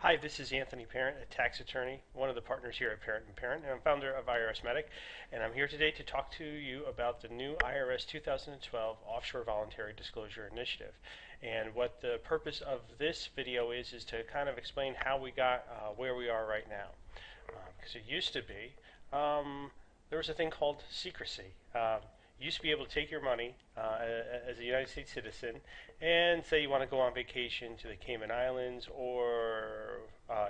Hi, this is Anthony Parent, a tax attorney, one of the partners here at Parent & Parent, and I'm founder of IRS Medic, and I'm here today to talk to you about the new IRS 2012 Offshore Voluntary Disclosure Initiative. And what the purpose of this video is to kind of explain how we got where we are right now. Because it used to be, there was a thing called secrecy. You used to be able to take your money as a United States citizen and say you want to go on vacation to the Caymen Islands or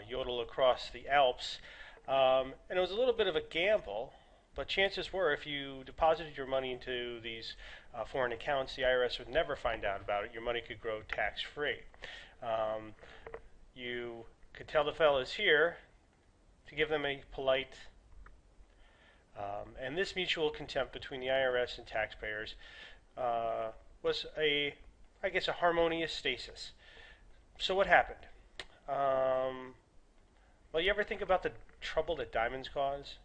yodel across the Alps. And it was a little bit of a gamble, but chances were if you deposited your money into these foreign accounts, the IRS would never find out about it. Your money could grow tax-free. You could tell the fellas here to give them a polite and this mutual contempt between the IRS and taxpayers was a harmonious stasis. So what happened? Well, you ever think about the trouble that diamonds cause?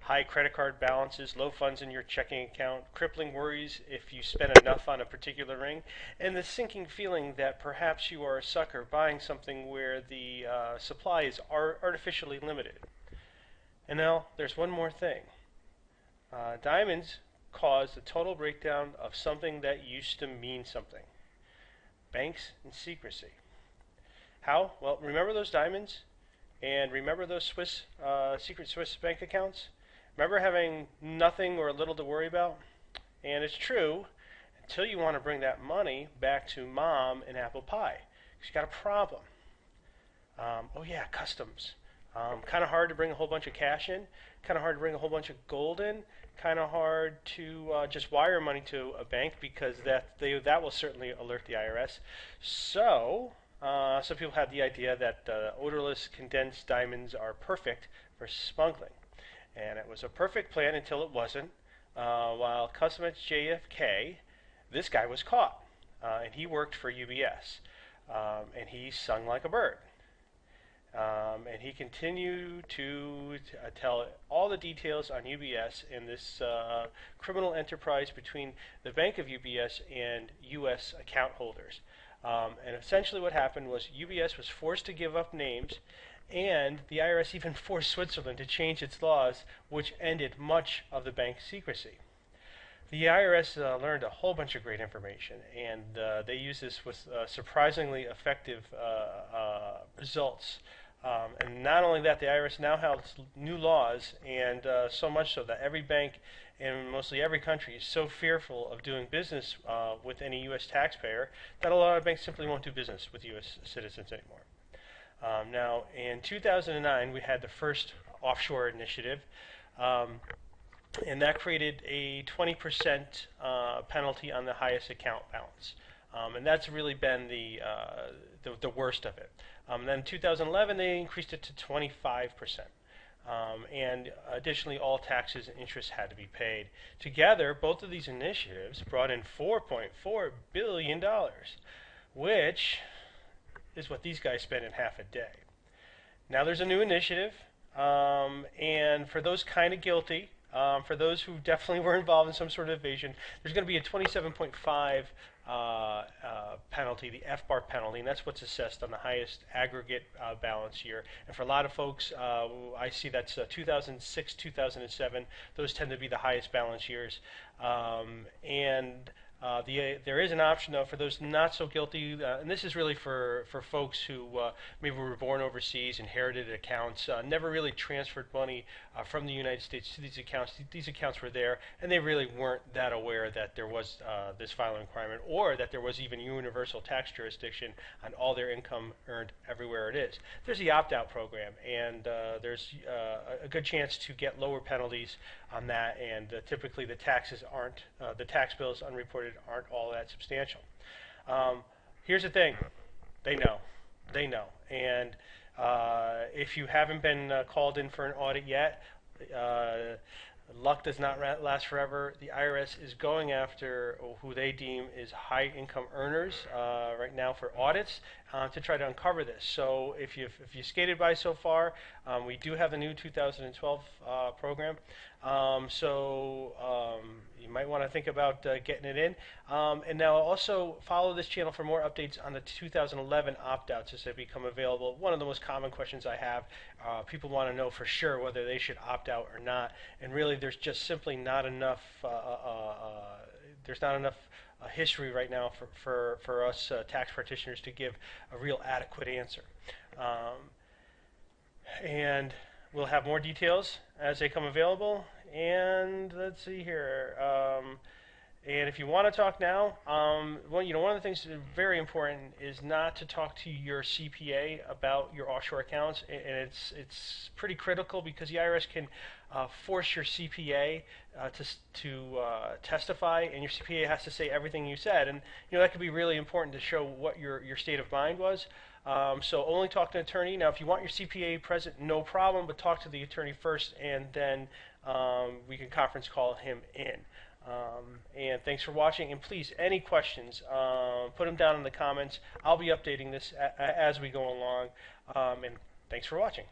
High credit card balances, low funds in your checking account, crippling worries if you spend enough on a particular ring, and the sinking feeling that perhaps you are a sucker buying something where the supply is artificially limited. And now there's one more thing. Diamonds cause the total breakdown of something that used to mean something. Banks and secrecy. How? Well, remember those diamonds? And remember those secret Swiss bank accounts? Remember having nothing or little to worry about? And it's true until you want to bring that money back to mom and apple pie. She's got a problem. Oh yeah, customs. Kind of hard to bring a whole bunch of cash in, kind of hard to bring a whole bunch of gold in, kind of hard to just wire money to a bank because that will certainly alert the IRS. So some people had the idea that odorless condensed diamonds are perfect for smuggling. And it was a perfect plan until it wasn't. While Customs JFK, this guy was caught. And he worked for UBS. And he sung like a bird. And he continued to tell all the details on UBS in this criminal enterprise between the Bank of UBS and U.S. account holders. And essentially what happened was UBS was forced to give up names, and the IRS even forced Switzerland to change its laws, which ended much of the bank's secrecy. The IRS learned a whole bunch of great information, and they used this with surprisingly effective results. And not only that, the IRS now has new laws, and so much so that every bank in mostly every country is so fearful of doing business with any U.S. taxpayer that a lot of banks simply won't do business with U.S. citizens anymore. Now, in 2009, we had the first offshore initiative. And that created a 20% penalty on the highest account balance. And that's really been the worst of it. Then in 2011, they increased it to 25%. And additionally, all taxes and interest had to be paid. Together, both of these initiatives brought in $4.4 billion, which is what these guys spend in half a day. Now there's a new initiative, and for those kind of guilty, for those who definitely were involved in some sort of evasion, there's going to be a 27.5 penalty, the FBAR penalty, and that's what's assessed on the highest aggregate balance year. And for a lot of folks, I see that's 2006, 2007. Those tend to be the highest balance years. There is an option, though, for those not so guilty, and this is really for folks who maybe were born overseas, inherited accounts, never really transferred money from the United States to these accounts. These accounts were there, and they really weren't that aware that there was this filing requirement, or that there was even universal tax jurisdiction on all their income earned everywhere it is. There's the opt-out program, and there's a good chance to get lower penalties on that, and typically the taxes aren't, the tax bills unreported aren't all that substantial. Here's the thing, they know, and if you haven't been called in for an audit yet, luck does not last forever. The IRS is going after who they deem is high income earners right now for audits. to try to uncover this. So if you skated by so far, we do have a new 2012 program. You might want to think about getting it in. And now also follow this channel for more updates on the 2011 opt-outs as they become available. One of the most common questions I have, people want to know for sure whether they should opt out or not. And really, there's just simply not enough. There's not enough history right now for us tax practitioners to give a real adequate answer. And we'll have more details as they come available. And let's see here. And if you want to talk now, one of the things that is very important is not to talk to your CPA about your offshore accounts, and it's pretty critical because the IRS can force your CPA to testify, and your CPA has to say everything you said, and that could be really important to show what your state of mind was. So only talk to an attorney. Now, if you want your CPA present, no problem, but talk to the attorney first, and then we can conference call him in. And thanks for watching, and please, any questions, put them down in the comments. I'll be updating this as we go along, and thanks for watching.